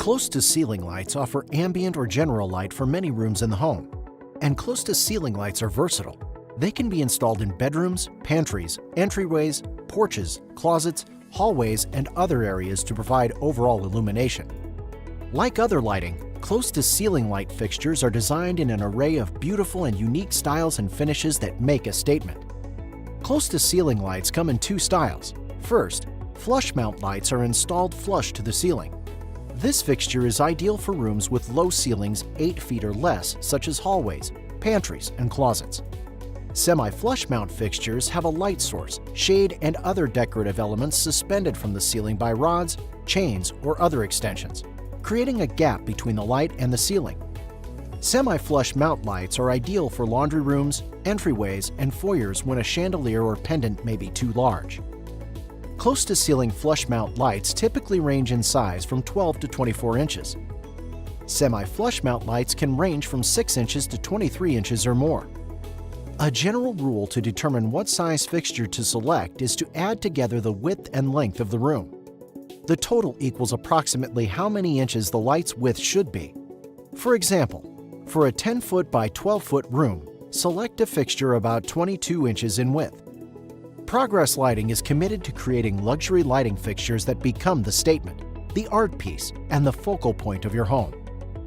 Close-to-ceiling lights offer ambient or general light for many rooms in the home. And close-to-ceiling lights are versatile. They can be installed in bedrooms, pantries, entryways, porches, closets, hallways, and other areas to provide overall illumination. Like other lighting, close-to-ceiling light fixtures are designed in an array of beautiful and unique styles and finishes that make a statement. Close-to-ceiling lights come in two styles. First, flush mount lights are installed flush to the ceiling. This fixture is ideal for rooms with low ceilings 8 feet or less, such as hallways, pantries, and closets. Semi-flush mount fixtures have a light source, shade, and other decorative elements suspended from the ceiling by rods, chains, or other extensions, creating a gap between the light and the ceiling. Semi-flush mount lights are ideal for laundry rooms, entryways, and foyers when a chandelier or pendant may be too large. Close-to-ceiling flush mount lights typically range in size from 12 to 24 inches. Semi-flush mount lights can range from 6 inches to 23 inches or more. A general rule to determine what size fixture to select is to add together the width and length of the room. The total equals approximately how many inches the light's width should be. For example, for a 10-foot by 12-foot room, select a fixture about 22 inches in width. Progress Lighting is committed to creating luxury lighting fixtures that become the statement, the art piece, and the focal point of your home.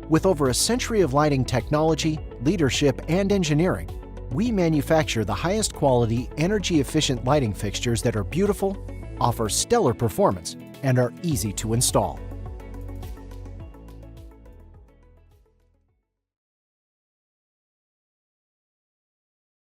With over a century of lighting technology, leadership, and engineering, we manufacture the highest quality, energy-efficient lighting fixtures that are beautiful, offer stellar performance, and are easy to install.